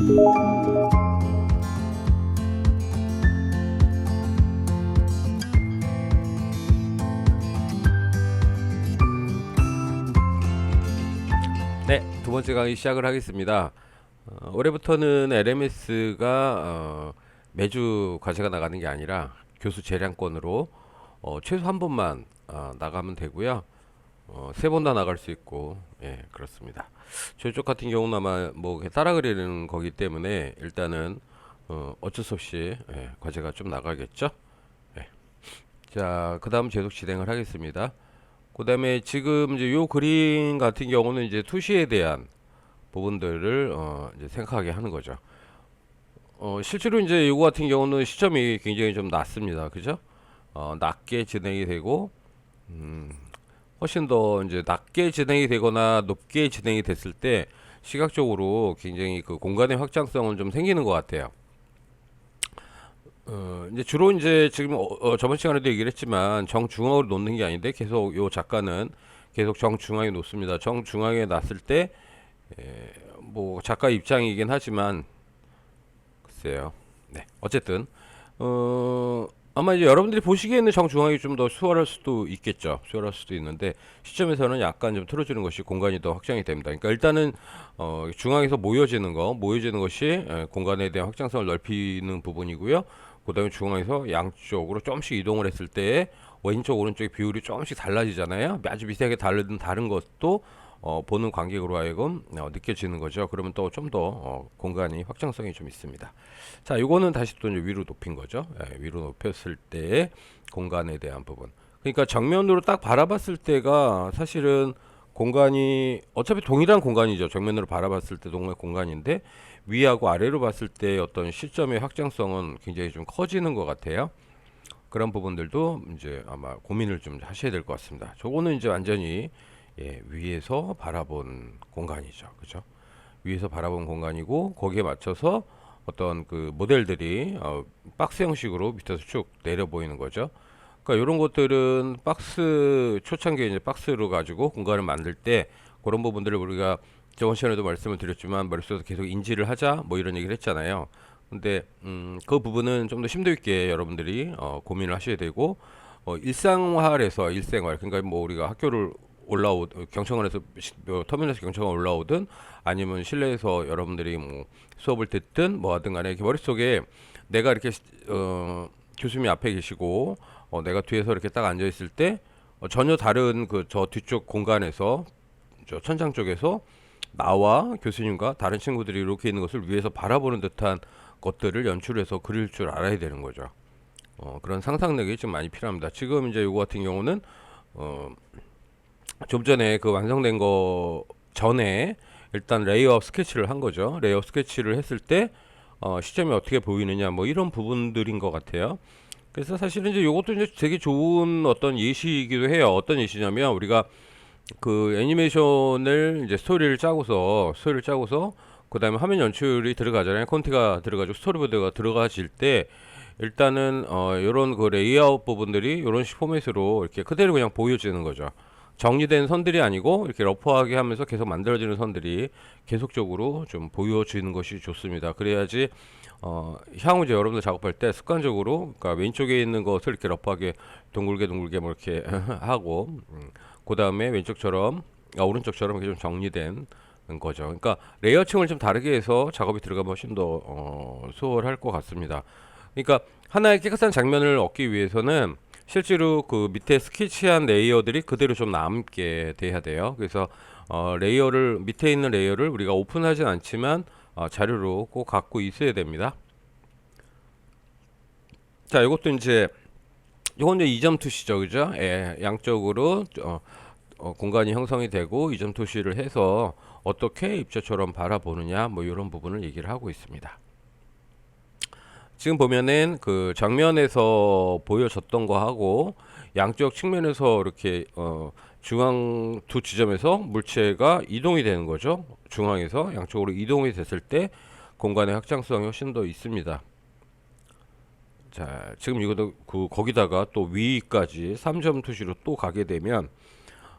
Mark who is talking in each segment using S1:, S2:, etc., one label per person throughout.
S1: 네, 두 번째 강의 시작을 하겠습니다. 올해부터는 LMS가 매주 과제가 나가는 게 아니라 교수 재량권으로 최소 한 번만 나가면 되고요. 세 번 다 나갈 수 있고, 예, 그렇습니다. 저쪽 같은 경우는 아마 뭐 따라 그리는 거기 때문에 일단은 어쩔 수 없이 과제가 좀 나가겠죠. 예. 자, 그 다음 계속 진행을 하겠습니다. 그 다음에 지금 이제 요 그림 같은 경우는 이제 투시에 대한 부분들을 이제 생각하게 하는 거죠. 실제로 이제 요거 같은 경우는 시점이 굉장히 좀 낮습니다. 그죠? 낮게 진행이 되고, 훨씬 더 이제 낮게 진행이 되거나 높게 진행이 됐을 때 시각적으로 굉장히 그 공간의 확장성은 좀 생기는 것 같아요. 이제 주로 이제 지금 저번 시간에도 얘기를 했지만 정중앙으로 놓는 게 아닌데 계속 요 작가는 계속 정중앙에 놓습니다. 정중앙에 놨을 때 뭐 작가 입장이긴 하지만 글쎄요. 네. 어쨌든 아마 이제 여러분들이 보시기에는 정중앙이 좀 더 수월할 수도 있겠죠. 수월할 수도 있는데 시점에서는 약간 좀 틀어주는 것이 공간이 더 확장이 됩니다. 그러니까 일단은 중앙에서 모여지는 것이 공간에 대한 확장성을 넓히는 부분이고요. 그 다음에 중앙에서 양쪽으로 조금씩 이동을 했을 때 왼쪽 오른쪽의 비율이 조금씩 달라지잖아요. 아주 미세하게 다른 것도 보는 관객으로 하여금 느껴지는 거죠. 그러면 또 좀 더 공간이 확장성이 좀 있습니다. 자, 요거는 다시 또 이제 위로 높인 거죠. 위로 높였을 때 공간에 대한 부분. 그러니까 정면으로 딱 바라봤을 때가 사실은 공간이 어차피 동일한 공간이죠. 정면으로 바라봤을 때 동일한 공간인데 위하고 아래로 봤을 때 어떤 시점의 확장성은 굉장히 좀 커지는 것 같아요. 그런 부분들도 이제 아마 고민을 좀 하셔야 될 것 같습니다. 저거는 이제 완전히 위에서 바라본 공간이죠. 그죠? 위에서 바라본 공간이고 거기에 맞춰서 어떤 그 모델들이 박스 형식으로 밑에서 쭉 내려 보이는 거죠. 그러니까 이런 것들은 박스 초창기에 이제 박스로 가지고 공간을 만들 때 그런 부분들을 우리가 저번 시간에도 말씀을 드렸지만 머릿속에서 계속 인지를 하자 뭐 이런 얘기를 했잖아요. 근데 그 부분은 좀 더 심도 있게 여러분들이 고민을 하셔야 되고 일상화해서 일생활 그러니까 뭐 우리가 학교를 경청원에서 터미널에서 경청원 올라오든 아니면 실내에서 여러분들이 뭐 수업을 듣든 뭐 하든 간에 이렇게 머릿속에 내가 이렇게 교수님이 앞에 계시고 내가 뒤에서 이렇게 딱 앉아 있을 때 전혀 다른 그 저 뒤쪽 공간에서 저 천장 쪽에서 나와 교수님과 다른 친구들이 이렇게 있는 것을 위에서 바라보는 듯한 것들을 연출해서 그릴 줄 알아야 되는 거죠. 그런 상상력이 좀 많이 필요합니다. 지금 이제 이거 같은 경우는 좀 전에 그 완성된 거 전에 일단 레이아웃 스케치를 한 거죠. 레이아웃 스케치를 했을 때 시점이 어떻게 보이느냐 뭐 이런 부분들인 것 같아요. 그래서 사실은 이제 이것도 이제 되게 좋은 어떤 예시이기도 해요. 어떤 예시냐면 우리가 그 애니메이션을 이제 스토리를 짜고서 그 다음에 화면 연출이 들어가잖아요. 콘티가 들어가지고 스토리보드가 들어가질 때 일단은 요런 그 레이아웃 부분들이 요런 포맷으로 이렇게 그대로 그냥 보여지는 거죠. 정리된 선들이 아니고 이렇게 러프하게 하면서 계속 만들어지는 선들이 계속적으로 좀 보여지는 것이 좋습니다. 그래야지 향후 이제 여러분들 작업할 때 습관적으로 그러니까 왼쪽에 있는 것을 이렇게 러프하게 둥글게 뭐 이렇게 하고 그 다음에 왼쪽처럼 오른쪽처럼 이렇게 좀 정리된 거죠. 그러니까 레이어층을 좀 다르게 해서 작업이 들어가면 훨씬 더 수월할 것 같습니다. 그러니까 하나의 깨끗한 장면을 얻기 위해서는 실제로 그 밑에 스케치한 레이어들이 그대로 좀 남게 돼야 돼요. 그래서 레이어를 밑에 있는 레이어를 우리가 오픈하진 않지만 자료로 꼭 갖고 있어야 됩니다. 자, 이것도 이제 이건 이제 이점 투시죠, 그죠? 양쪽으로 공간이 형성이 되고 이점 투시를 해서 어떻게 입자처럼 바라보느냐 뭐 이런 부분을 얘기를 하고 있습니다. 지금 보면은 그 정면에서 보여졌던 거 하고 양쪽 측면에서 이렇게 중앙 두 지점에서 물체가 이동이 되는 거죠. 중앙에서 양쪽으로 이동이 됐을 때 공간의 확장성이 훨씬 더 있습니다. 자, 지금 이것도 거기다가 또 위까지 3점 투시로 또 가게 되면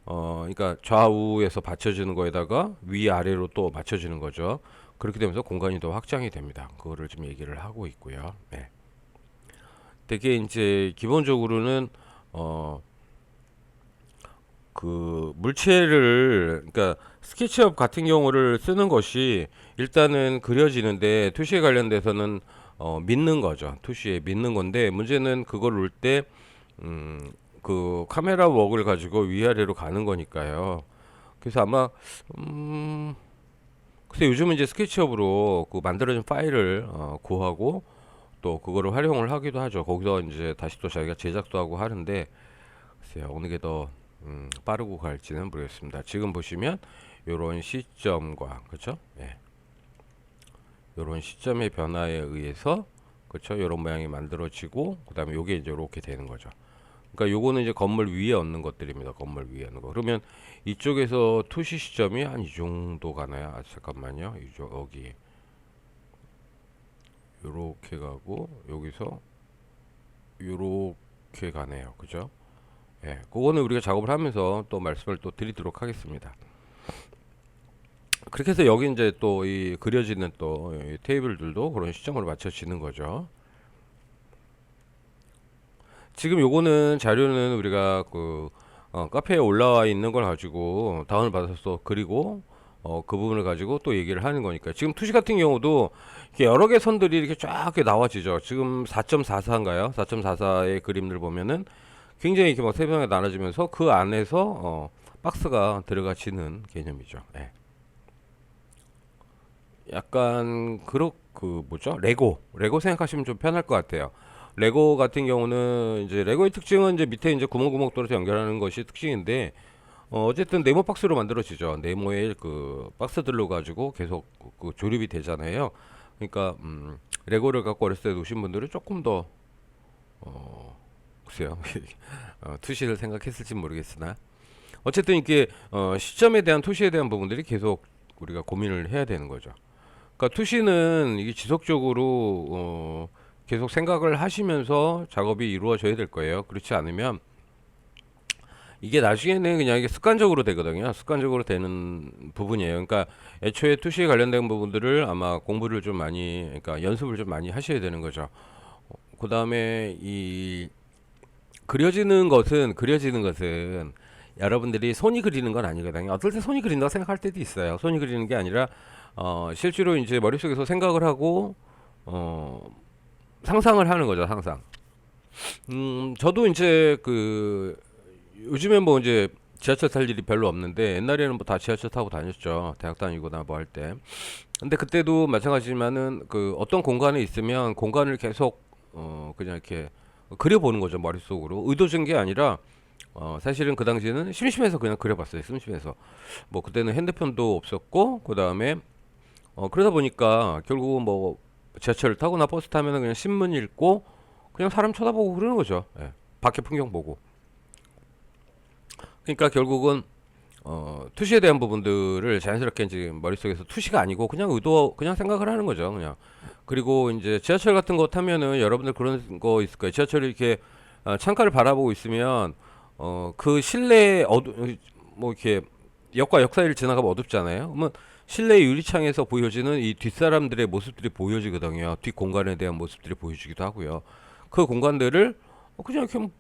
S1: 그러니까 좌우에서 받쳐지는 거에다가 위아래로 또 맞춰지는 거죠. 그렇게 되면서 공간이 더 확장이 됩니다. 그거를 좀 얘기를 하고 있고요. 네. 되게 이제 기본적으로는 어 그 물체를, 그러니까 스케치업 같은 경우를 쓰는 것이 일단은 그려지는데 투시에 관련돼서는 믿는 거죠. 투시에 믿는 건데, 문제는 그걸 올 때 그 카메라 웍을 가지고 위아래로 가는 거니까요. 그래서 아마 글쎄 요즘은 이제 스케치업으로 그 만들어진 파일을 구하고 또 그거를 활용을 하기도 하죠. 거기서 이제 다시 또 자기가 제작도 하고 하는데, 글쎄요 어느 게 더 빠르고 갈지는 모르겠습니다. 지금 보시면 요런 시점과, 그렇죠? 예. 요런 시점의 변화에 의해서, 그렇죠? 요런 모양이 만들어지고, 그 다음에 요게 이제 이렇게 되는 거죠. 그러니까 요거는 이제 건물 위에 얹는 것들입니다. 건물 위에 얹는 거. 그러면 이쪽에서 투시 시점이 한 이 정도 가나요? 아, 잠깐만요. 여기 요렇게 가고, 여기서 요렇게 가네요. 그죠? 예, 그거는 우리가 작업을 하면서 또 말씀을 또 드리도록 하겠습니다. 그렇게 해서 여기 이제 또 이 그려지는 또 이 테이블들도 그런 시점으로 맞춰지는 거죠. 지금 요거는 자료는 우리가 그 카페에 올라와 있는 걸 가지고 다운을 받아서 그리고 그 부분을 가지고 또 얘기를 하는 거니까. 지금 투시 같은 경우도 이렇게 여러 개 선들이 이렇게 쫙 이렇게 나와지죠. 지금 4.44인가요? 4.44의 그림들 보면은 굉장히 이렇게 막 세분하게 나눠지면서 그 안에서 박스가 들어가지는 개념이죠. 예. 약간 그 뭐죠? 레고 생각하시면 좀 편할 것 같아요. 레고 같은 경우는 이제 레고의 특징은 이제 밑에 이제 구멍구멍 뚫어서 연결하는 것이 특징인데, 어쨌든 네모 박스로 만들어지죠. 네모의 그 박스들로 가지고 계속 그 조립이 되잖아요. 그러니까 레고를 갖고 어렸을 때 노신 분들은 조금 더 글쎄요 투시를 생각했을지 모르겠으나, 어쨌든 이게 시점에 대한 투시에 대한 부분들이 계속 우리가 고민을 해야 되는 거죠. 그러니까 투시는 이게 지속적으로 계속 생각을 하시면서 작업이 이루어져야 될 거예요. 그렇지 않으면 이게 나중에는 그냥 이게 습관적으로 되거든요. 습관적으로 되는 부분이에요. 그러니까 애초에 투시에 관련된 부분들을 아마 공부를 좀 많이, 그러니까 연습을 좀 많이 하셔야 되는 거죠. 그 다음에 이 그려지는 것은 여러분들이 손이 그리는 건 아니거든요. 어떨 때 손이 그린다고 생각할 때도 있어요. 손이 그리는 게 아니라 실제로 이제 머릿속에서 생각을 하고 상상을 하는 거죠. 상상. 저도 이제 그 요즘에 뭐 이제 지하철 탈 일이 별로 없는데, 옛날에는 뭐 다 지하철 타고 다녔죠. 대학 다니거나 뭐 할 때. 근데 그때도 마찬가지지만은 그 어떤 공간에 있으면 공간을 계속 그냥 이렇게 그려보는 거죠. 머릿속으로. 의도적인 게 아니라 사실은 그 당시에는 심심해서 그냥 그려봤어요. 심심해서. 뭐 그때는 핸드폰도 없었고, 그 다음에 그러다 보니까 결국은 뭐 지하철을 타거나 버스 타면은 그냥 신문 읽고 그냥 사람 쳐다보고 그러는 거죠. 예. 밖에 풍경 보고. 그러니까 결국은 투시에 대한 부분들을 자연스럽게 이제 머릿속에서 투시가 아니고 그냥 그냥 생각을 하는 거죠. 그냥. 그리고 이제 지하철 같은 거 타면은 여러분들 그런 거 있을 거예요. 지하철이 이렇게 창가를 바라보고 있으면 그 실내 뭐 이렇게 역과 역 사이를 지나가면 어둡잖아요. 그러면 실내 유리창에서 보여지는 이 뒷사람들의 모습들이 보여지거든요. 뒷 공간에 대한 모습들이 보여지기도 하고요. 그 공간들을 그냥 이렇게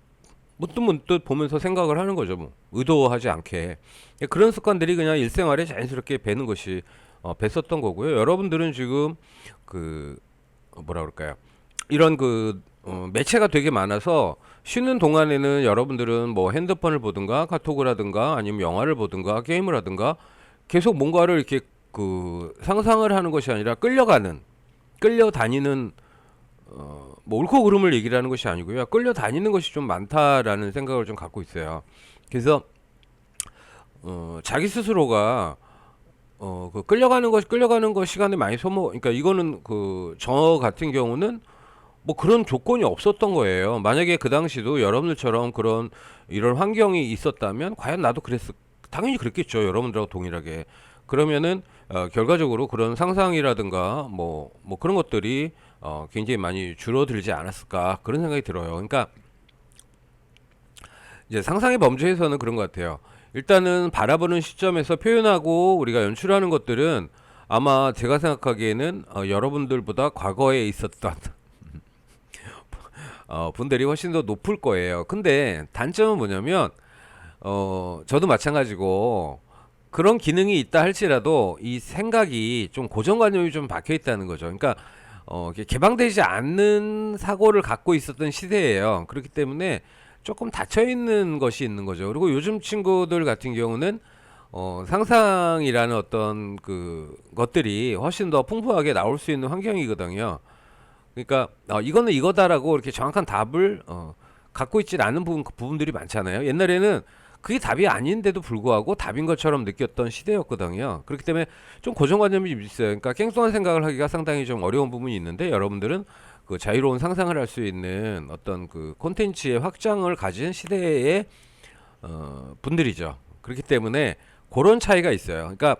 S1: 문득문득 보면서 생각을 하는 거죠. 뭐 의도하지 않게. 그런 습관들이 그냥 일생활에 자연스럽게 배는 것이 뱄었던 거고요. 여러분들은 지금 그 뭐라 그럴까요? 이런 그 매체가 되게 많아서 쉬는 동안에는 여러분들은 뭐 핸드폰을 보든가 카톡을 하든가 아니면 영화를 보든가 게임을 하든가 계속 뭔가를 이렇게 그 상상을 하는 것이 아니라 끌려다니는 뭐 옳고 그름을 얘기를 하는 것이 아니고요. 끌려다니는 것이 좀 많다라는 생각을 좀 갖고 있어요. 그래서 자기 스스로가 그 끌려가는 것 시간에 많이 그러니까 이거는 그 저 같은 경우는 뭐 그런 조건이 없었던 거예요. 만약에 그 당시도 여러분들처럼 이런 환경이 있었다면 과연 나도 당연히 그랬겠죠. 여러분들하고 동일하게. 그러면은 결과적으로 그런 상상이라든가 뭐 그런 것들이 굉장히 많이 줄어들지 않았을까, 그런 생각이 들어요. 그러니까 이제 상상의 범주에서는 그런 것 같아요. 일단은 바라보는 시점에서 표현하고 우리가 연출하는 것들은 아마 제가 생각하기에는 여러분들보다 과거에 있었던 분들이 훨씬 더 높을 거예요. 근데 단점은 뭐냐면 저도 마찬가지고 그런 기능이 있다 할지라도 이 생각이 좀 고정관념이 좀 박혀 있다는 거죠. 그러니까 이게 개방되지 않는 사고를 갖고 있었던 시대예요. 그렇기 때문에 조금 닫혀 있는 것이 있는 거죠. 그리고 요즘 친구들 같은 경우는 상상이라는 어떤 그 것들이 훨씬 더 풍부하게 나올 수 있는 환경이거든요. 그러니까 이거는 이거다라고 이렇게 정확한 답을 갖고 있지 않은 부분들이 많잖아요. 옛날에는 그게 답이 아닌데도 불구하고 답인 것처럼 느꼈던 시대였거든요. 그렇기 때문에 좀 고정관념이 좀 있어요. 그러니까 깽뚱한 생각을 하기가 상당히 좀 어려운 부분이 있는데 여러분들은 그 자유로운 상상을 할 수 있는 어떤 그 콘텐츠의 확장을 가진 시대의 분들이죠. 그렇기 때문에 그런 차이가 있어요. 그러니까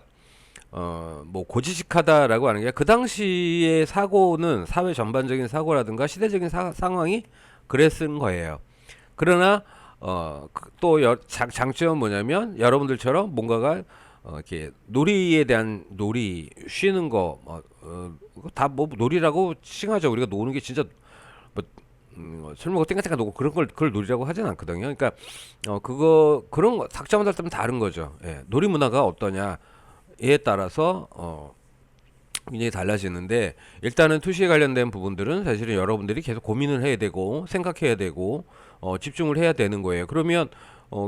S1: 뭐 고지식하다라고 하는 게 그 당시의 사고는 사회 전반적인 사고라든가 시대적인 상황이 그랬은 거예요. 그러나 또 장점은 뭐냐면 여러분들처럼 뭔가가 이렇게 놀이에 대한 놀이 쉬는 거 다 뭐 놀이라고 칭하죠. 우리가 노는 게 진짜 뭐 술 먹고 땡깡땡깡 놀고 그런 걸 그걸 놀이라고 하진 않거든요. 그러니까 그거 그런 거 각자마다 좀 다른 거죠. 예, 놀이 문화가 어떠냐에 따라서 굉장히 달라지는데 일단은 투시에 관련된 부분들은 사실은 여러분들이 계속 고민을 해야 되고 생각해야 되고 집중을 해야 되는 거예요. 그러면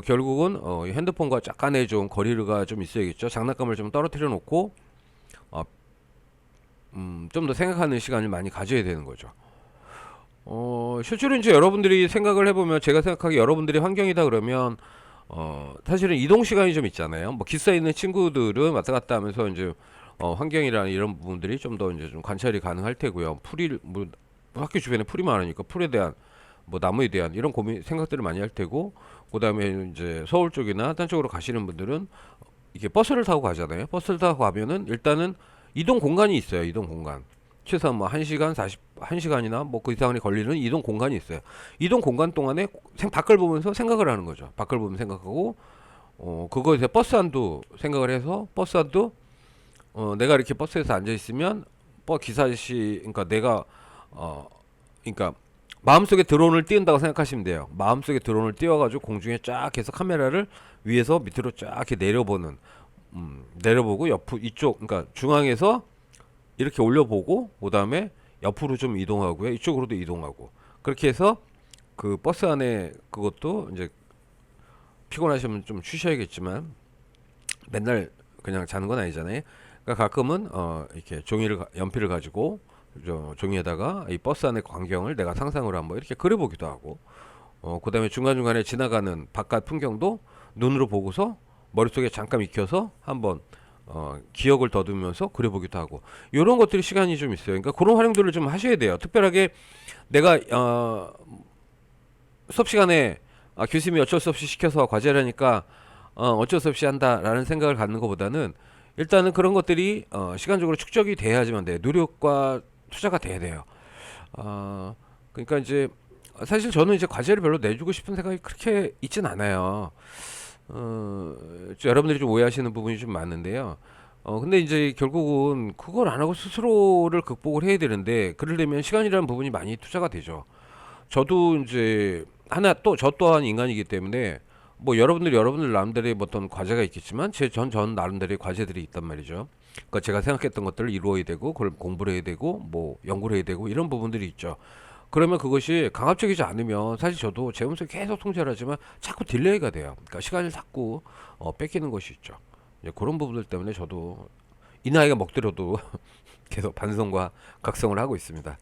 S1: 결국은 핸드폰과 약간의 좀 거리가 좀 있어야겠죠. 장난감을 좀 떨어뜨려 놓고 좀 더 생각하는 시간을 많이 가져야 되는 거죠. 실제로 이제 여러분들이 생각을 해보면 제가 생각하기 여러분들이 환경이다 그러면 사실은 이동 시간이 좀 있잖아요. 뭐 기숙사에 있는 친구들은 왔다 갔다 하면서 이제 환경이라는 이런 부분들이 좀 더 이제 좀 관찰이 가능할 테고요. 뭐 학교 주변에 풀이 많으니까 풀에 대한 뭐 나무에 대한 이런 고민 생각들을 많이 할 테고 그다음에 이제 서울 쪽이나 딴 쪽으로 가시는 분들은 이게 버스를 타고 가잖아요. 버스를 타고 가면은 일단은 이동 공간이 있어요. 이동 공간. 최소한 뭐 1시간 1시간이나 뭐 그 이상이 걸리는 이동 공간이 있어요. 이동 공간 동안에 밖을 보면서 생각을 하는 거죠. 밖을 보면 생각하고 그거에서 버스 안도 생각을 해서 버스 안도 내가 이렇게 버스에서 앉아 있으면 기사 아저씨 그러니까 내가 그러니까 마음속에 드론을 띄운다고 생각하시면 돼요. 마음속에 드론을 띄워가지고 공중에 쫙 해서 카메라를 위에서 밑으로 쫙 이렇게 내려보는 내려보고 이쪽 그러니까 중앙에서 이렇게 올려보고 그다음에 옆으로 좀 이동하고요. 이쪽으로도 이동하고 그렇게 해서 그 버스 안에 그것도 이제 피곤하시면 좀 쉬셔야겠지만 맨날 그냥 자는 건 아니잖아요. 그러니까 가끔은 이렇게 연필을 가지고 종이에다가 이 버스 안의 광경을 내가 상상으로 한번 이렇게 그려보기도 하고 그다음에 중간중간에 지나가는 바깥 풍경도 눈으로 보고서 머릿속에 잠깐 익혀서 한번 기억을 더듬으면서 그려보기도 하고 이런 것들이 시간이 좀 있어요. 그러니까 그런 활용들을 좀 하셔야 돼요. 특별하게 내가 수업 시간에 교수님이 어쩔 수 없이 시켜서 과제를 하니까 어쩔 수 없이 한다라는 생각을 갖는 것보다는 일단은 그런 것들이 시간적으로 축적이 돼야지만 돼요. 노력과 투자가 돼야 돼요. 그러니까 이제 사실 저는 이제 과제를 별로 내주고 싶은 생각이 그렇게 있진 않아요. 여러분들이 좀 오해하시는 부분이 좀 많은데요. 근데 이제 결국은 그걸 안 하고 스스로를 극복을 해야 되는데 그러려면 시간이라는 부분이 많이 투자가 되죠. 저도 이제 저 또한 인간이기 때문에 뭐 여러분들 나름대로의 어떤 과제가 있겠지만 전 나름대로의 과제들이 있단 말이죠. 그러니까 제가 생각했던 것들을 이루어야 되고 그걸 공부를 해야 되고 뭐 연구를 해야 되고 이런 부분들이 있죠. 그러면 그것이 강압적이지 않으면 사실 저도 제 몸속에 계속 통제를 하지만 자꾸 딜레이가 돼요. 그러니까 시간을 자꾸 뺏기는 것이 있죠. 이제 그런 부분들 때문에 저도 이 나이가 먹더라도 계속 반성과 각성을 하고 있습니다.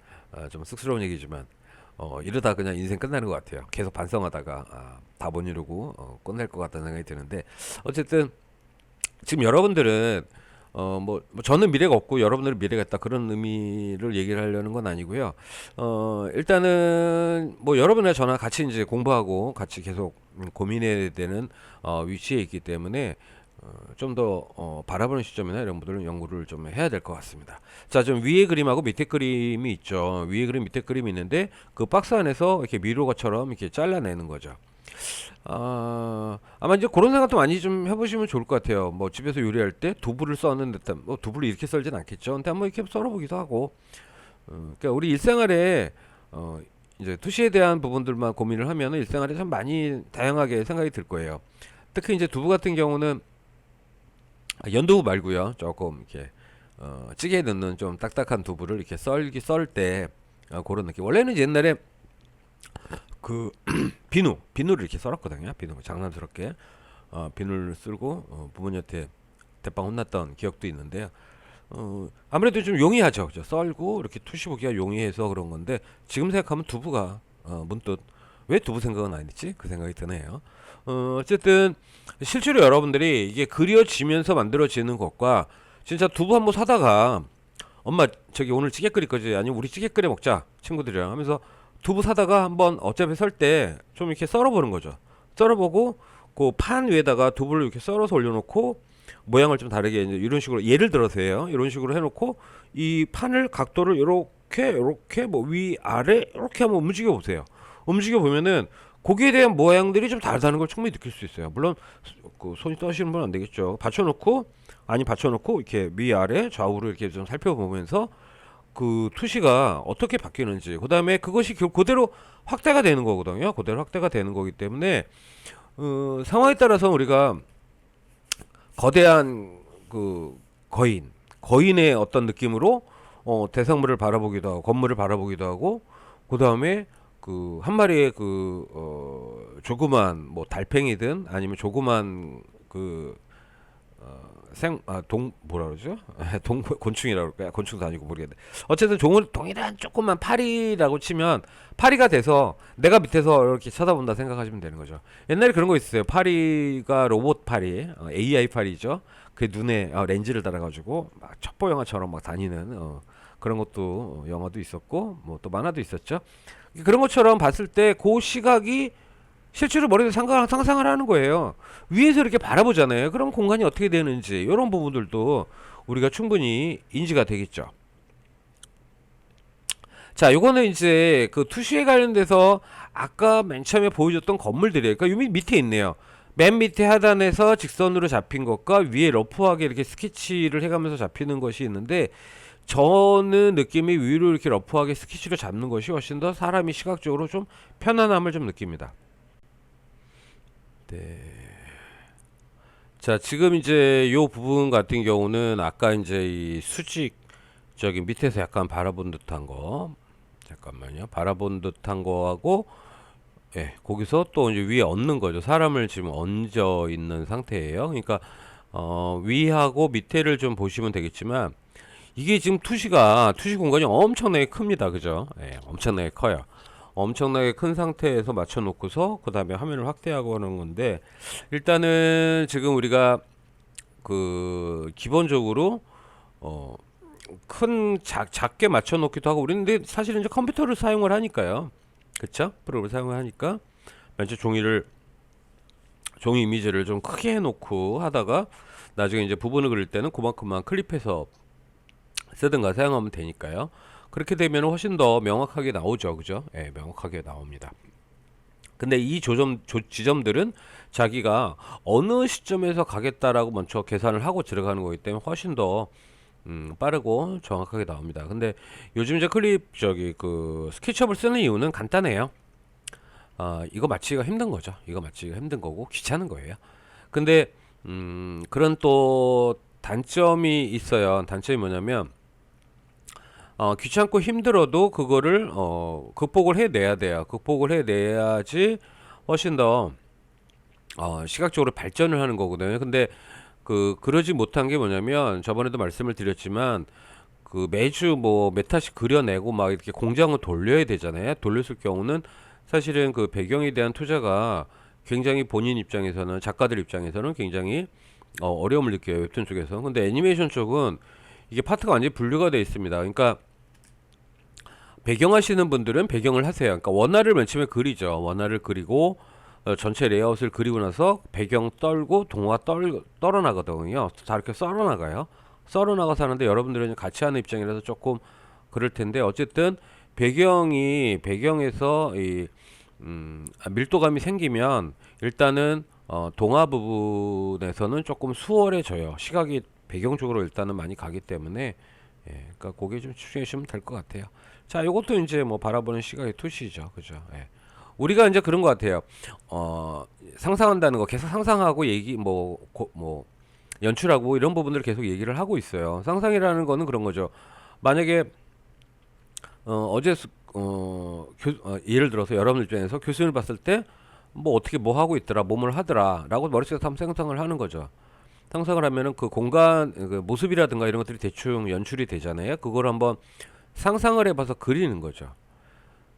S1: 좀 쑥스러운 얘기지만 이러다 그냥 인생 끝나는 것 같아요. 계속 반성하다가 다 못 이루고 끝날 것 같다는 생각이 드는데 어쨌든 지금 여러분들은 뭐 저는 미래가 없고 여러분들은 미래가 있다 그런 의미를 얘기를 하려는 건 아니고요. 일단은 뭐 여러분이나 저나 같이 이제 공부하고 같이 계속 고민해야 되는 위치에 있기 때문에 좀 더 바라보는 시점이나 이런 분들은 연구를 좀 해야 될 것 같습니다. 자, 좀 위에 그림하고 밑에 그림이 있죠. 위에 그림, 밑에 그림이 있는데 그 박스 안에서 이렇게 미로가처럼 이렇게 잘라내는 거죠. 아마 이제 그런 생각도 많이 좀 해보시면 좋을 것 같아요. 뭐 집에서 요리할 때 두부를 썼는데 뭐 두부를 이렇게 썰진 않겠죠. 근데 한번 이렇게 썰어보기도 하고. 그러니까 우리 일생활에 어, 이제 투시에 대한 부분들만 고민을 하면 일생활에 참 많이 다양하게 생각이 들 거예요. 특히 이제 두부 같은 경우는 연두부 말고요. 조금 이렇게 찌개에 넣는 좀 딱딱한 두부를 이렇게 썰 때 그런 느낌. 원래는 옛날에 그 비누를 이렇게 썰었거든요. 비누 장난스럽게 비누를 쓸고 부모님한테 대빵 혼났던 기억도 있는데요. 아무래도 좀 용이하죠. 그죠? 썰고 이렇게 투시보기가 용이해서 그런 건데 지금 생각하면 두부가 문득 왜 두부 생각은 안 했지? 그 생각이 드네요. 어쨌든 실제로 여러분들이 이게 그려지면서 만들어지는 것과 진짜 두부 한번 사다가 엄마 저기 오늘 찌개 끓일 거지? 아니면 우리 찌개 끓여 먹자 친구들이랑 하면서 두부 사다가 한번 어차피 썰 때 좀 이렇게 썰어보는 거죠. 썰어보고 그 판 위에다가 두부를 이렇게 썰어서 올려놓고 모양을 좀 다르게 이제 이런 식으로 예를 들어서요. 이런 식으로 해놓고 이 판을 각도를 이렇게 뭐 위 아래 이렇게 한번 움직여 보세요. 움직여 보면은 고기에 대한 모양들이 좀 다르다는 걸 충분히 느낄 수 있어요. 물론 그 손이 떠시는 분은 안 되겠죠. 받쳐놓고 이렇게 위 아래 좌우로 이렇게 좀 살펴보면서 그 투시가 어떻게 바뀌는지 그 다음에 그것이 그대로 확대가 되는 거거든요. 그대로 확대가 되는 거기 때문에 상황에 따라서 우리가 거대한 그 거인의 어떤 느낌으로 대상물을 바라보기도 하고 건물을 바라보기도 하고 그 다음에 그 한 마리의 조그만 뭐 달팽이든 아니면 조그만 그 뭐라 그러죠? 곤충이라고 그럴까요? 곤충도 아니고 모르겠네. 어쨌든 동일한 조그만 파리라고 치면 파리가 돼서 내가 밑에서 이렇게 쳐다본다 생각하시면 되는 거죠. 옛날에 그런 거 있었어요. 파리가 로봇 파리, AI 파리죠. 그 눈에 렌즈를 달아가지고 막 첩보 영화처럼 막 다니는 그런 것도 영화도 있었고 뭐 또 만화도 있었죠. 그런 것처럼 봤을 때 그 시각이 실제로 머리에서 상상을 하는 거예요. 위에서 이렇게 바라보잖아요. 그럼 공간이 어떻게 되는지 이런 부분들도 우리가 충분히 인지가 되겠죠. 자, 요거는 이제 그 투시에 관련돼서 아까 맨 처음에 보여줬던 건물들이에요. 그러니까 요 밑에 있네요. 맨 밑에 하단에서 직선으로 잡힌 것과 위에 러프하게 이렇게 스케치를 해가면서 잡히는 것이 있는데 저는 느낌이 위로 이렇게 러프하게 스케치를 잡는 것이 훨씬 더 사람이 시각적으로 좀 편안함을 좀 느낍니다. 네. 자, 지금 이제 요 부분 같은 경우는 아까 이제 이 수직 저기 밑에서 약간 바라본 듯한 거 잠깐만요. 바라본 듯한 거하고 예, 거기서 또 이제 위에 얹는 거죠. 사람을 지금 얹어 있는 상태예요. 그러니까 위하고 밑에를 좀 보시면 되겠지만 이게 지금 투시 공간이 엄청나게 큽니다. 그죠? 예, 엄청나게 커요. 엄청나게 큰 상태에서 맞춰 놓고서 그 다음에 화면을 확대하고 하는 건데 일단은 지금 우리가 그 기본적으로 어 작게 맞춰 놓기도 하고 우리는 근데 사실은 이제 컴퓨터를 사용을 하니까요. 그쵸? 프로그램을 사용을 하니까 먼저 종이 이미지를 좀 크게 해 놓고 하다가 나중에 이제 부분을 그릴 때는 그만큼만 클립해서 쓰든가 사용하면 되니까요. 그렇게 되면 훨씬 더 명확하게 나오죠. 그죠? 예, 명확하게 나옵니다. 근데 이 지점들은 자기가 어느 시점에서 가겠다라고 먼저 계산을 하고 들어가는 거기 때문에 훨씬 더 빠르고 정확하게 나옵니다. 근데 요즘 이제 그 스케치업을 쓰는 이유는 간단해요. 이거 맞히기가 힘든 거죠. 이거 맞히기가 힘든 거고 귀찮은 거예요. 근데 그런 또 단점이 있어요. 단점이 뭐냐면 귀찮고 힘들어도 그거를 극복을 해내야 돼요. 극복을 해내야지 훨씬 더 시각적으로 발전을 하는 거거든요. 근데 그러지 못한 게 뭐냐면 저번에도 말씀을 드렸지만 그 매주 뭐 메타씩 그려내고 막 이렇게 공장을 돌려야 되잖아요. 돌렸을 경우는 사실은 그 배경에 대한 투자가 굉장히 본인 입장에서는 작가들 입장에서는 굉장히 어려움을 느껴요. 웹툰 쪽에서. 근데 애니메이션 쪽은 이게 파트가 완전히 분류가 되어 있습니다. 그러니까 배경 하시는 분들은 배경을 하세요. 그러니까 원화를 맨 처음에 그리죠. 원화를 그리고 전체 레이아웃을 그리고 나서 배경 떨고 동화 떨어 나가거든요. 다 이렇게 썰어 나가요. 썰어 나가서 하는데 여러분들은 같이 하는 입장이라서 조금 그럴 텐데 어쨌든 배경에서 밀도감이 생기면 일단은 동화 부분에서는 조금 수월해져요. 시각이 배경 쪽으로 일단은 많이 가기 때문에 그러니까 그게 좀 집중해 주시면 될 것 같아요. 자, 요것도 이제 뭐 바라보는 시각의 투시죠, 그죠? 우리가 이제 그런 것 같아요. 상상한다는 거 계속 상상하고 얘기 뭐 연출하고 이런 부분들을 계속 얘기를 하고 있어요. 상상이라는 거는 그런 거죠. 만약에 어제 예를 들어서 여러분 입장에서 교수님을 봤을 때 뭐 어떻게 뭐 하고 있더라, 몸을 하더라라고 머릿속에서 한번 상상을 하는 거죠. 상상을 하면은 그 공간 그 모습이라든가 이런 것들이 대충 연출이 되잖아요. 그걸 한번 상상을 해봐서 그리는 거죠.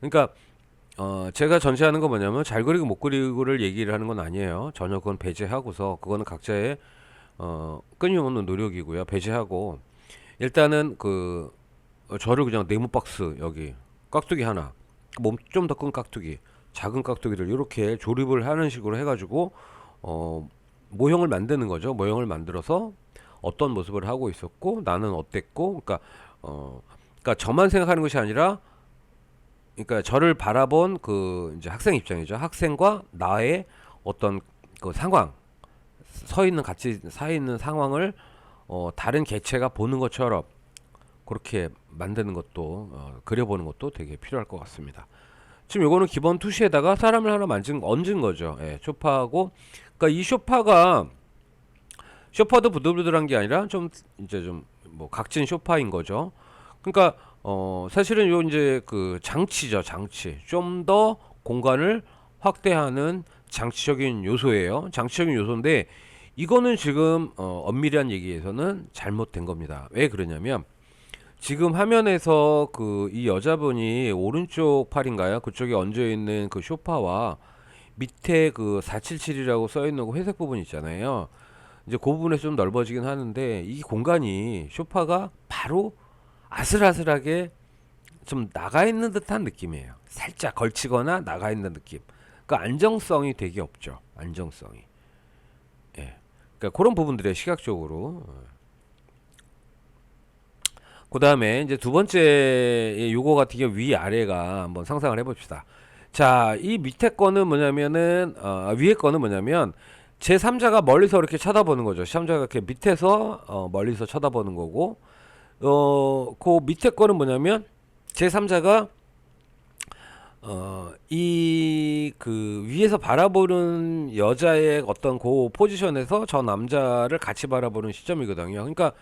S1: 그러니까 제가 전제하는 건 뭐냐면 잘 그리고 못 그리고를 얘기를 하는 건 아니에요. 전혀 그건 배제하고서 그거는 각자의 끊임없는 노력이고요. 배제하고 일단은 저를 그냥 네모 박스 여기 깍두기 하나, 몸 좀 더 큰 깍두기, 작은 깍두기를 이렇게 조립을 하는 식으로 해가지고 모형을 만드는 거죠. 모형을 만들어서 어떤 모습을 하고 있었고 나는 어땠고, 그러니까 저만 생각하는 것이 아니라, 그러니까 저를 바라본 그 이제 학생 입장이죠. 학생과 나의 어떤 그 상황, 같이 서 있는 상황을 다른 개체가 보는 것처럼 그렇게 만드는 것도 그려보는 것도 되게 필요할 것 같습니다. 지금 요거는 기본 투시에다가 사람을 하나 얹은 거죠. 쇼파하고, 그러니까 이 쇼파도 부들부들한 게 아니라 좀 이제 좀 뭐 각진 쇼파인 거죠. 그러니까 사실은 요 이제 그 장치죠, 장치. 좀 더 공간을 확대하는 장치적인 요소예요. 장치적인 요소인데 이거는 지금 엄밀한 얘기에서는 잘못된 겁니다. 왜 그러냐면 지금 화면에서 이 여자분이 오른쪽 팔인가요? 그쪽에 얹어 있는 그 소파와 밑에 그 477이라고 써 있는 그 회색 부분 있잖아요. 이제 그 부분에서 좀 넓어지긴 하는데 이 공간이 소파가 바로 아슬아슬하게 좀 나가 있는 듯한 느낌이에요. 살짝 걸치거나 나가 있는 느낌. 그 안정성이 되게 없죠. 안정성이. 예. 그러니까 그런 부분들에 시각적으로. 그 다음에 이제 두 번째 요거 같은 경우 위아래가 한번 상상을 해봅시다. 자, 이 밑에 거는 뭐냐면은 위에 거는 뭐냐면 제 3자가 멀리서 이렇게 쳐다보는 거죠. 3자가 이렇게 밑에서 멀리서 쳐다보는 거고, 그 밑에 거는 뭐냐면 제 3자가 이 그 위에서 바라보는 여자의 어떤 그 포지션에서 저 남자를 같이 바라보는 시점이거든요. 그러니까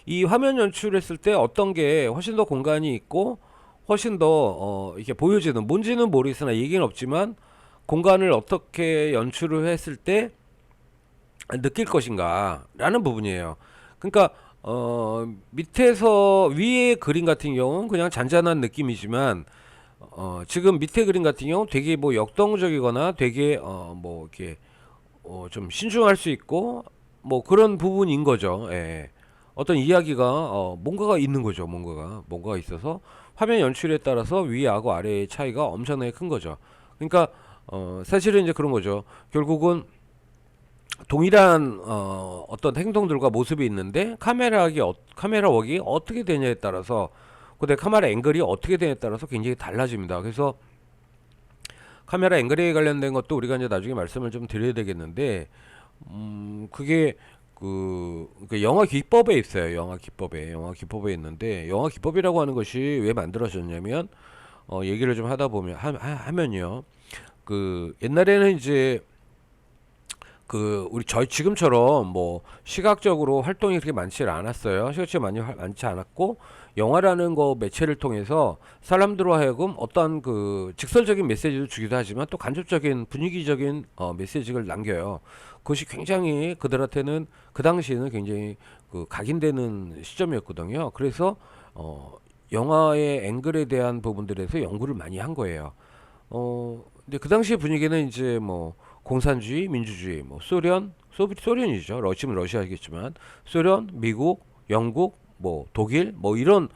S1: 이 화면 연출했을 때 어떤 게 훨씬 더 공간이 있고 훨씬 더 이렇게 보여지는, 뭔지는 모르겠으나 얘기는 없지만 공간을 어떻게 연출을 했을 때 느낄 것인가 라는 부분이에요. 그러니까 밑에서 위에 그림 같은 경우는 그냥 잔잔한 느낌이지만 지금 밑에 그림 같은 경우 되게 뭐 역동적이거나 되게 뭐 이렇게 좀 신중할 수 있고 뭐 그런 부분인 거죠. 예. 어떤 이야기가 뭔가가 있는 거죠. 뭔가가 있어서 화면 연출에 따라서 위하고 아래의 차이가 엄청나게 큰 거죠. 그러니까 사실은 이제 그런 거죠. 결국은 동일한 어떤 행동들과 모습이 있는데 카메라 웍이 어떻게 되냐에 따라서, 그다음에 카메라 앵글이 어떻게 되냐에 따라서 굉장히 달라집니다. 그래서 카메라 앵글에 관련된 것도 우리가 이제 나중에 말씀을 좀 드려야 되겠는데, 그게 그 영화 기법에 있어요. 영화 기법에 있는데, 영화 기법이라고 하는 것이 왜 만들어졌냐면 얘기를 좀 하다 보면 하면요. 그 옛날에는 이제 저희 지금처럼 뭐 시각적으로 활동이 그렇게 많지 않았어요. 시각적으로 많지 않았고, 영화라는 거 매체를 통해서 사람들로 하여금 어떤 그 직설적인 메시지를 주기도 하지만 또 간접적인 분위기적인 메시지를 남겨요. 그것이 굉장히 그들한테는 그 당시에는 굉장히 각인되는 시점이었거든요. 그래서 영화의 앵글에 대한 부분들에서 연구를 많이 한 거예요. 근데 그 당시의 분위기는 이제 뭐 공산주의, 민주주의, 뭐 소련이죠. 지금 러시아이겠지만 소련, 미국, 영국, 뭐 독일, 뭐 이런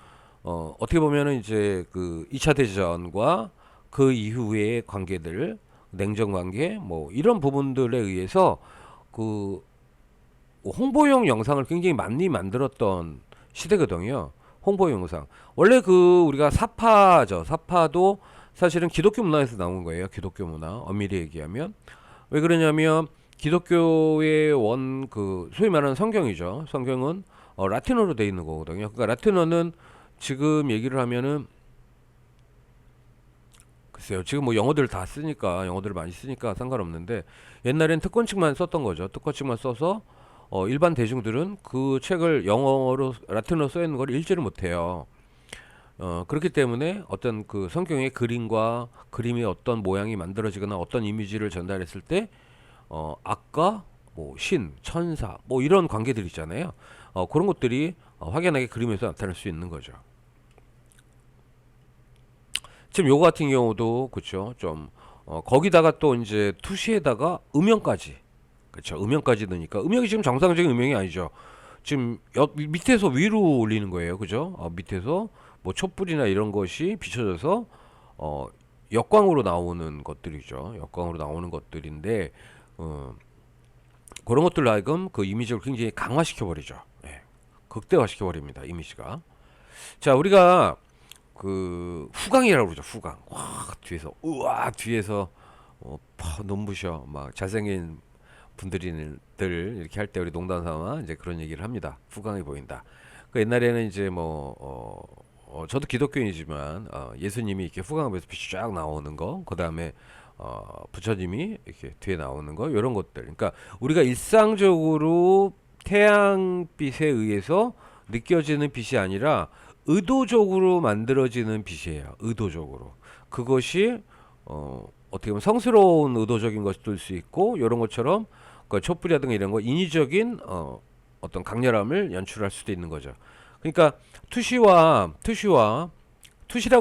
S1: 어떻게 보면은 이제 그 2차 대전과 그 이후의 관계들, 냉전 관계, 뭐 이런 부분들에 의해서 그 홍보용 영상을 굉장히 많이 만들었던 시대거든요. 홍보 영상. 원래 우리가 사파죠. 사파도 사실은 기독교 문화에서 나온 거예요. 기독교 문화. 엄밀히 얘기하면. 왜 그러냐면 기독교의 원 그 소위 말하는 성경이죠. 성경은 라틴어로 돼 있는 거거든요. 그러니까 라틴어는 지금 얘기를 하면은 글쎄요. 지금 뭐 영어들 다 쓰니까 영어들을 많이 쓰니까 상관없는데 옛날엔 특권층만 썼던 거죠. 특권층만 써서 일반 대중들은 그 책을 영어로 라틴어로 써 있는 걸 읽지를 못해요. 그렇기 때문에 어떤 그 성경의 그림과 그림의 어떤 모양이 만들어지거나 어떤 이미지를 전달했을 때 악과 뭐 신, 천사 뭐 이런 관계들 있잖아요. 그런 것들이 확연하게 그림에서 나타날 수 있는 거죠. 지금 요거 같은 경우도 그쵸 좀 거기다가 또 이제 투시에다가 음영까지 그쵸 음영까지 넣으니까 음영이 지금 정상적인 음영이 아니죠. 지금 밑에서 위로 올리는 거예요. 그죠? 밑에서 뭐 촛불이나 이런 것이 비춰져서 어, 역광으로 나오는 것들이죠. 역광으로 나오는 것들인데 그런 것들로 하여금 그 이미지를 굉장히 강화시켜 버리죠. 예. 극대화시켜 버립니다. 이미지가. 자, 우리가 그 후광이라고 그러죠. 후광. 와, 뒤에서 우와 뒤에서 눈부셔 막 잘생긴 분들이들 이렇게 할 때 우리 농담 삼아 이제 그런 얘기를 합니다. 후광이 보인다. 그 옛날에는 이제 저도 기독교인이지만 예수님이 이렇게 후광하면서 빛이 쫙 나오는 거, 그 다음에 부처님이 이렇게 뒤에 나오는 거, 이런 것들. 그러니까 우리가 일상적으로 태양빛에 의해서 느껴지는 빛이 아니라 의도적으로 만들어지는 빛이에요. 의도적으로. 그것이 어떻게 보면 성스러운 의도적인 것일 수 있고 이런 것처럼 그 촛불이라든가 이런 거 인위적인 어떤 강렬함을 연출할 수도 있는 거죠. 그러니까 투시라고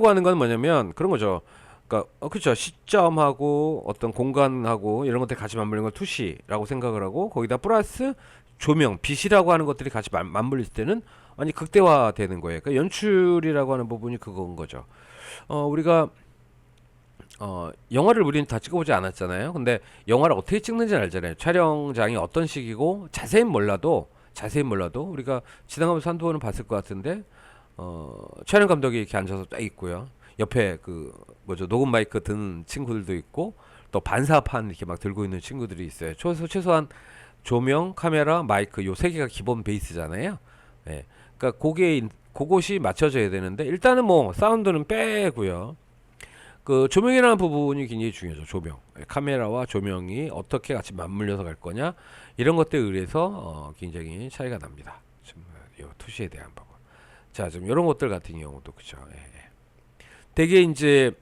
S1: 하는 건 뭐냐면 그런 거죠. 그러니까 그렇죠. 시점하고 어떤 공간하고 이런 것들이 같이 맞물리는 걸 투시라고 생각을 하고 거기다 플러스 조명, 빛이라고 하는 것들이 같이 맞물릴 때는 아니 극대화되는 거예요. 그러니까 연출이라고 하는 부분이 그건 거죠. 우리가 영화를 우리는 다 찍어보지 않았잖아요. 근데 영화를 어떻게 찍는지 알잖아요. 촬영장이 어떤 식이고 자세히 몰라도 우리가 지나가면서 한두 번은 봤을 것 같은데 촬영 감독이 이렇게 앉아서 딱 있고요. 옆에 그 뭐죠 녹음 마이크 든 친구들도 있고 또 반사판 이렇게 막 들고 있는 친구들이 있어요. 최소한 조명, 카메라, 마이크 요 세 개가 기본 베이스잖아요. 예. 그러니까 그것이 맞춰져야 되는데 일단은 뭐 사운드는 빼고요. 그 조명이라는 부분이 굉장히 중요하죠. 조명, 카메라와 조명이 어떻게 같이 맞물려서 갈 거냐 이런 것들에 의해서 굉장히 차이가 납니다. 지금 이 투시에 대한 부분. 자, 좀 이런 것들 같은 경우도 그죠. 예. 되게 이제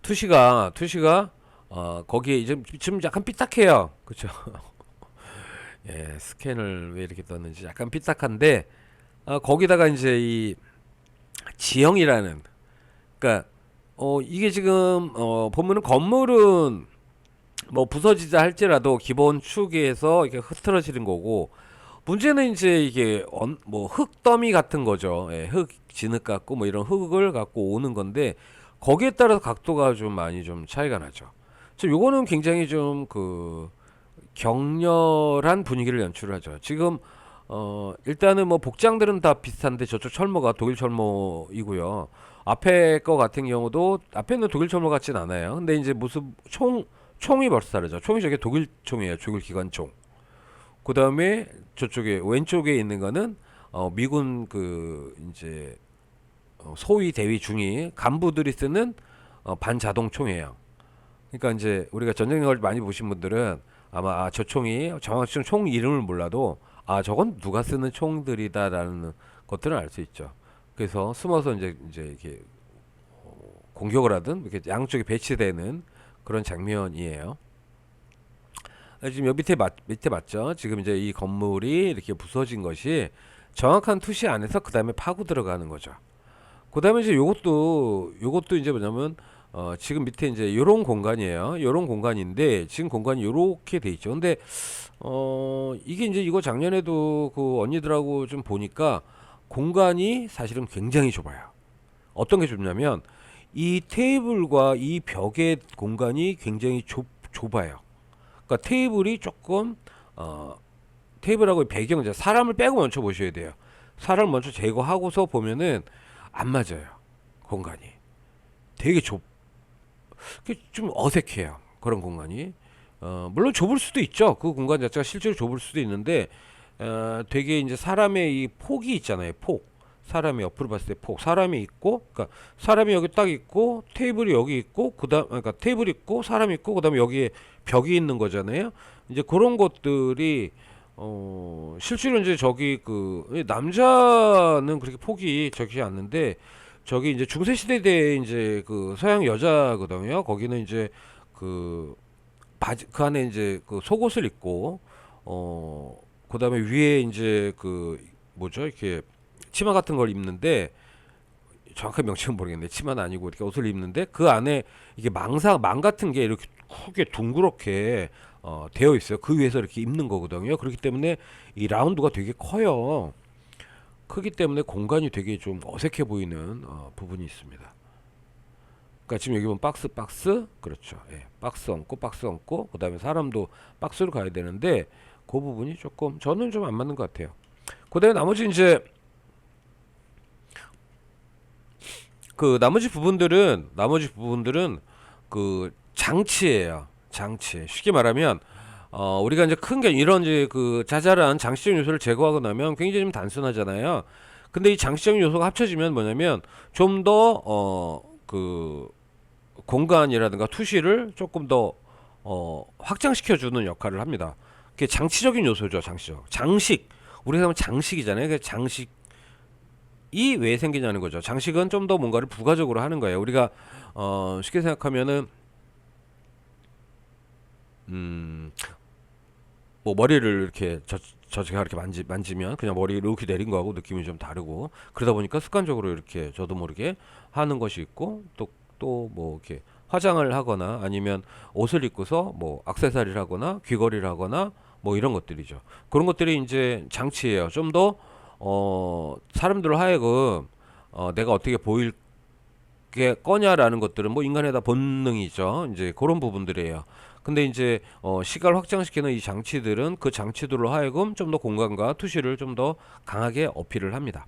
S1: 투시가 거기에 이제 지금 약간 삐딱해요. 그죠? 예, 스캔을 왜 이렇게 떴는지 약간 삐딱한데 거기다가 이제 이 지형이라는 그러니까 이게 지금 보면은 건물은 뭐 부서지자 할지라도 기본 축에서 이렇게 흐트러지는 거고 문제는 이제 이게 뭐 흙더미 같은 거죠. 예, 흙 진흙 같고 뭐 이런 흙을 갖고 오는 건데 거기에 따라서 각도가 좀 많이 좀 차이가 나죠. 지금 요거는 굉장히 좀 그 격렬한 분위기를 연출하죠. 지금 일단은 뭐 복장들은 다 비슷한데 저쪽 철모가 독일 철모이고요. 앞에 거 같은 경우도 앞에는 독일 철모 같진 않아요. 근데 이제 무슨 총이 벌써 다르죠. 총이 저게 독일 총이에요. 독일 기관총. 그 다음에 저쪽에 왼쪽에 있는 거는 미군 그 이제 소위 대위 중위 간부들이 쓰는 반자동 총이에요. 그러니까 이제 우리가 전쟁 영화를 많이 보신 분들은 아마 저 총이 정확히 총 이름을 몰라도 저건 누가 쓰는 총들이다라는 것들은 알 수 있죠. 그래서 숨어서 이제 이렇게 공격을 하든 이렇게 양쪽에 배치되는 그런 장면이에요. 지금 여기 밑에 맞죠? 지금 이제 이 건물이 이렇게 부서진 것이 정확한 투시 안에서 그 다음에 파고 들어가는 거죠. 그 다음에 이제 요것도 이제 뭐냐면 지금 밑에 이제 요런 공간이에요. 요런 공간인데 지금 공간이 요렇게 돼 있죠. 근데 이게 이제 이거 작년에도 그 언니들하고 좀 보니까 공간이 사실은 굉장히 좁아요. 어떤 게 좁냐면 이 테이블과 이 벽의 공간이 굉장히 좁아요. 그러니까 테이블이 조금 테이블하고 배경 이제 사람을 빼고 먼저 보셔야 돼요. 사람을 먼저 제거하고서 보면은 안 맞아요. 공간이 되게 좀 어색해요. 그런 공간이. 물론 좁을 수도 있죠. 그 공간 자체가 실제로 좁을 수도 있는데 되게 이제 사람의 이 폭이 있잖아요. 폭. 사람이 옆으로 봤을 때 폭. 사람이 있고, 그러니까 사람이 여기 딱 있고 테이블이 여기 있고, 그다음 그러니까 테이블 있고 사람 있고 그다음에 여기에 벽이 있는 거잖아요. 이제 그런 것들이 실제로 이제 저기 그 남자는 그렇게 폭이 적지 않는데 저기 이제 중세 시대 때 이제 그 서양 여자거든요. 거기는 이제 그 바지 그 안에 이제 그 속옷을 입고 그다음에 위에 이제 그 뭐죠? 이렇게 치마 같은 걸 입는데 정확한 명칭은 모르겠네. 치마는 아니고 이렇게 옷을 입는데 그 안에 이게 망 같은 게 이렇게 크게 둥그렇게 되어 있어요. 그 위에서 이렇게 입는 거거든요. 그렇기 때문에 이 라운드가 되게 커요. 크기 때문에 공간이 되게 좀 어색해 보이는 부분이 있습니다. 그러니까 지금 여기 보면 박스 그렇죠. 예, 박스 얹고 그다음에 사람도 박스로 가야 되는데 그 부분이 조금 저는 좀 안 맞는 것 같아요. 그다음에 나머지 이제 그 나머지 부분들은 그 장치예요. 장치. 쉽게 말하면 우리가 이제 큰 게 이런 이제 그 자잘한 장치적 요소를 제거하고 나면 굉장히 좀 단순하잖아요. 근데 이 장치적 요소가 합쳐지면 뭐냐면 좀 더 그 공간이라든가 투시를 조금 더 확장시켜 주는 역할을 합니다. 그게 장치적인 요소죠. 장식. 우리가 하면 장식이잖아요. 그 장식이 왜 생기냐는 거죠. 장식은 좀 더 뭔가를 부가적으로 하는 거예요. 우리가 쉽게 생각하면은 음, 뭐 머리를 이렇게 제가 이렇게 만지면 그냥 머리 이렇게 내린 거하고 느낌이 좀 다르고 그러다 보니까 습관적으로 이렇게 저도 모르게 하는 것이 있고 또 뭐 이렇게 화장을 하거나 아니면 옷을 입고서 뭐 액세서리를 하거나 귀걸이를 하거나 뭐 이런 것들이죠. 그런 것들이 이제 장치예요. 좀 더 사람들 하여금 내가 어떻게 보일 게 거냐라는 것들은 뭐 인간의 다 본능이죠. 이제 그런 부분들이에요. 근데 이제 시각을 확장시키는 이 장치들은 그 장치들로 하여금 좀 더 공간과 투시를 좀 더 강하게 어필을 합니다.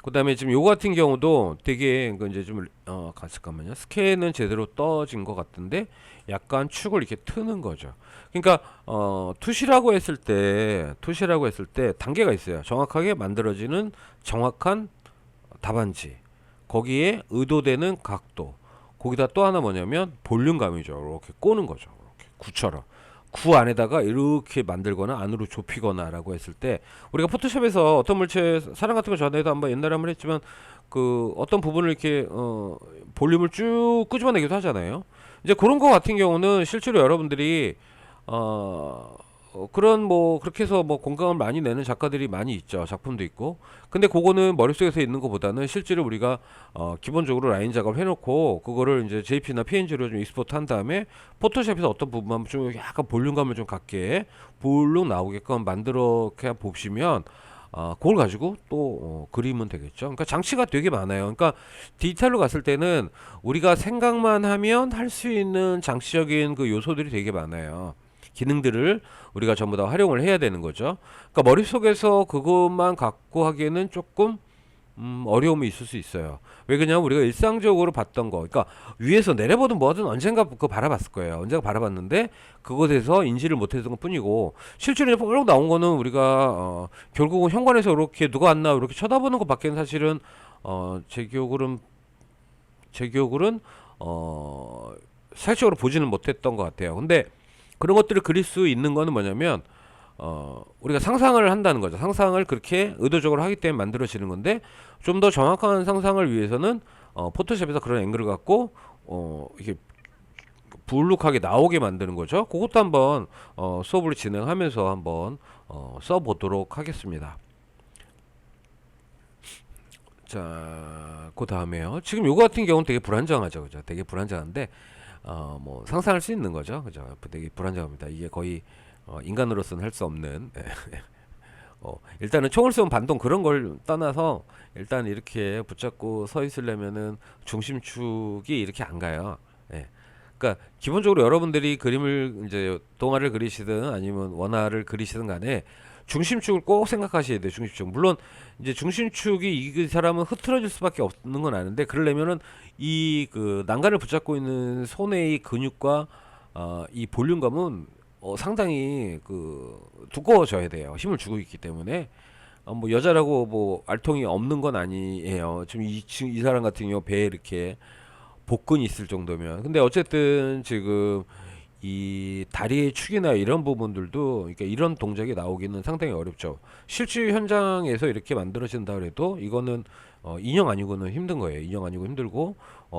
S1: 그다음에 지금 요거 같은 경우도 되게 그 이제 좀 잠깐만요. 스케일은 제대로 떠진 것 같은데 약간 축을 이렇게 트는 거죠. 그러니까 투시라고 했을 때 단계가 있어요. 정확하게 만들어지는 정확한 답안지. 거기에 의도되는 각도. 거기다 또 하나 뭐냐면 볼륨감이죠. 이렇게 꼬는 거죠. 이렇게 구처럼. 구 안에다가 이렇게 만들거나 안으로 좁히거나라고 했을 때 우리가 포토샵에서 어떤 물체 사람 같은 거 전에도 한번 옛날에 한번 했지만 그 어떤 부분을 이렇게 볼륨을 쭉 끄집어내기도 하잖아요. 이제 그런 거 같은 경우는 실제로 여러분들이 그런 뭐 그렇게 해서 뭐 공감을 많이 내는 작가들이 많이 있죠. 작품도 있고. 근데 그거는 머릿속에서 있는 것보다는 실제로 우리가 기본적으로 라인 작업을 해놓고 그거를 이제 JP나 PNG로 좀 익스포트 한 다음에 포토샵에서 어떤 부분만 좀 약간 볼륨감을 좀 갖게 볼륨 나오게끔 만들어 그냥 보시면 그걸 가지고 또 그리면 되겠죠. 그러니까 장치가 되게 많아요. 그러니까 디지털로 갔을 때는 우리가 생각만 하면 할 수 있는 장치적인 그 요소들이 되게 많아요. 기능들을 우리가 전부 다 활용을 해야 되는 거죠. 그러니까 머릿속에서 그것만 갖고 하기에는 조금 어려움이 있을 수 있어요. 왜 그러냐면 우리가 일상적으로 봤던 거, 그러니까 위에서 내려보든 뭐든 언젠가 그거 바라봤을 거예요. 언젠가 바라봤는데 그것에서 인지를 못했던 것 뿐이고 실제로 이제 쭉 나온 거는 우리가 결국은 현관에서 이렇게 누가 왔나 이렇게 쳐다보는 것밖에는 사실은 제 기억으로는 사실적으로 보지는 못했던 것 같아요. 근데 그런 것들을 그릴 수 있는 거는 뭐냐면 우리가 상상을 한다는 거죠. 상상을 그렇게 의도적으로 하기 때문에 만들어지는 건데 좀 더 정확한 상상을 위해서는 포토샵에서 그런 앵글을 갖고 이렇게 불룩하게 나오게 만드는 거죠. 그것도 한번 수업을 진행하면서 한번 써보도록 하겠습니다. 자, 그 다음에요. 지금 요거 같은 경우는 되게 불안정하죠, 그죠? 되게 불안정한데 뭐 상상할 수 있는 거죠, 그죠? 되게 불안정합니다. 이게 거의 인간으로서는 할 수 없는. 일단은 총을 쏘면 반동 그런 걸 떠나서 일단 이렇게 붙잡고 서 있으려면은 중심축이 이렇게 안 가요. 예. 그러니까 기본적으로 여러분들이 그림을 이제 동화를 그리시든 아니면 원화를 그리시든 간에 중심축을 꼭 생각하셔야 돼요. 중심축. 물론 이제 중심축이 이 사람은 흐트러질 수밖에 없는 건 아는데, 그러려면은 이 그 난간을 붙잡고 있는 손의 이 근육과 이 볼륨감은 상당히 그 두꺼워져야 돼요. 힘을 주고 있기 때문에. 뭐 여자라고 뭐 알통이 없는 건 아니에요. 지금 이 사람 같은 경우 배에 이렇게 복근이 있을 정도면. 근데 어쨌든 지금 이 다리의 축이나 이런 부분들도, 그러니까 이런 동작이 나오기는 상당히 어렵죠. 실제 현장에서 이렇게 만들어진다 그래도 이거는 인형 아니고는 힘든 거예요. 인형 아니고 힘들고,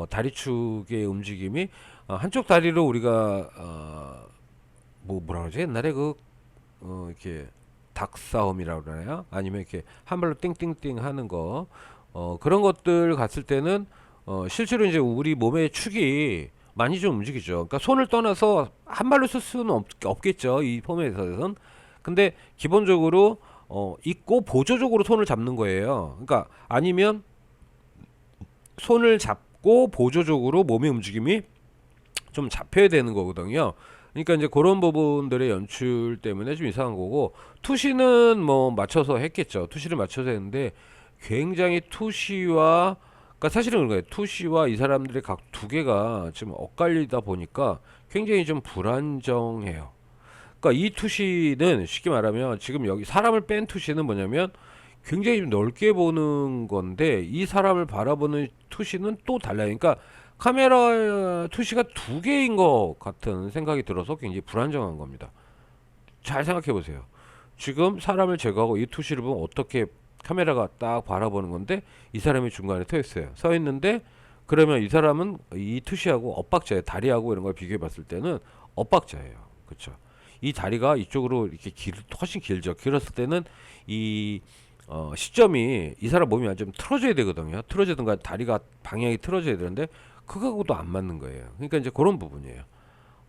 S1: 다리 축의 움직임이 한쪽 다리로 우리가 뭐라 그러지? 옛날에 이렇게 닭싸움이라고 그러나요? 아니면 이렇게 한 발로 띵띵띵 하는 거, 그런 것들 갔을 때는 실제로 이제 우리 몸의 축이 많이 좀 움직이죠. 그러니까 손을 떠나서 한 발로 쓸 수는 없겠죠. 이 폼에서는. 근데 기본적으로 있고 보조적으로 손을 잡는 거예요. 그러니까 아니면 손을 잡고 보조적으로 몸의 움직임이 좀 잡혀야 되는 거거든요. 그러니까 이제 그런 부분들의 연출 때문에 좀 이상한 거고, 투시는 뭐 맞춰서 했겠죠. 투시를 맞춰서 했는데 굉장히 투시와, 그러니까 사실은 그런 거예요. 투시와 이 사람들의 각 두 개가 지금 엇갈리다 보니까 굉장히 좀 불안정해요. 그러니까 이 투시는 쉽게 말하면 지금 여기 사람을 뺀 투시는 뭐냐면 굉장히 좀 넓게 보는 건데, 이 사람을 바라보는 투시는 또 달라요. 그러니까 카메라 투시가 두 개인 것 같은 생각이 들어서 굉장히 불안정한 겁니다. 잘 생각해 보세요. 지금 사람을 제거하고 이 투시를 보면 어떻게 카메라가 딱 바라보는 건데, 이 사람이 중간에 서 있는데, 그러면 이 사람은 이 투시하고 엇박자예요. 다리하고 이런 걸 비교해 봤을 때는 엇박자예요. 그렇죠? 이 다리가 이쪽으로 이렇게 훨씬 길죠. 길었을 때는 이 시점이 이 사람 몸이 완전 틀어져야 되거든요. 틀어지든가 다리가 방향이 틀어져야 되는데 그거하고도 안 맞는 거예요. 그러니까 이제 그런 부분이에요.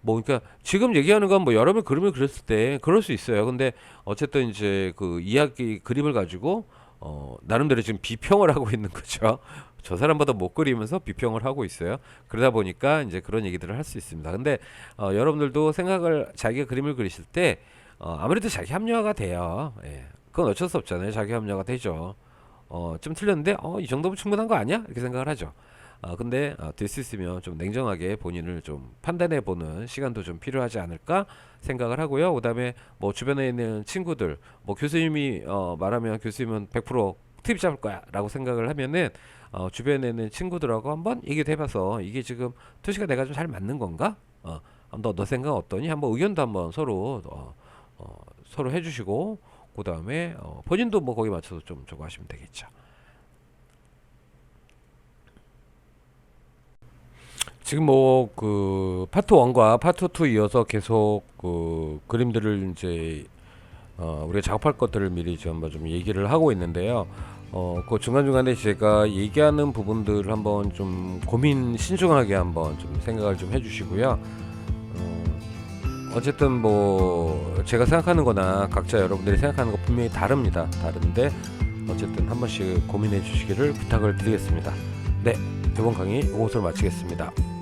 S1: 뭐 그러니까 지금 얘기하는 건 뭐 여러 번 그림을 그렸을 때 그럴 수 있어요. 근데 어쨌든 이제 그 이야기 그림을 가지고 나름대로 지금 비평을 하고 있는 거죠. 저 사람보다 못 그리면서 비평을 하고 있어요. 그러다 보니까 이제 그런 얘기들을 할 수 있습니다. 근데 여러분들도 생각을, 자기가 그림을 그리실 때 아무래도 자기 합리화가 돼요. 예. 그건 어쩔 수 없잖아요. 자기 합리화가 되죠. 좀 틀렸는데 이 정도면 충분한 거 아니야? 이렇게 생각을 하죠. 근데 될 수 있으면 좀 냉정하게 본인을 좀 판단해 보는 시간도 좀 필요하지 않을까 생각을 하고요. 그다음에 뭐 주변에 있는 친구들, 뭐 교수님이 말하면 교수님은 100% 팁 잡을 거야라고 생각을 하면은 주변에 있는 친구들하고 한번 얘기도 해봐서 이게 지금 투시가 내가 좀 잘 맞는 건가? 너 생각 어떠니? 한번 의견도 한번 서로 해주시고, 그다음에 본인도 뭐 거기 맞춰서 좀 저거 하시면 되겠죠. 지금 뭐 그 파트 1과 파트 2 이어서 계속 그 그림들을 이제 우리가 작업할 것들을 미리 좀 한번 좀 얘기를 하고 있는데요. 그 중간중간에 제가 얘기하는 부분들을 한번 좀 신중하게 한번 좀 생각을 좀 해주시고요. 어쨌든 뭐 제가 생각하는 거나 각자 여러분들이 생각하는 거 분명히 다릅니다. 다른데 어쨌든 한 번씩 고민해 주시기를 부탁을 드리겠습니다. 네, 이번 강의 이것으로 마치겠습니다.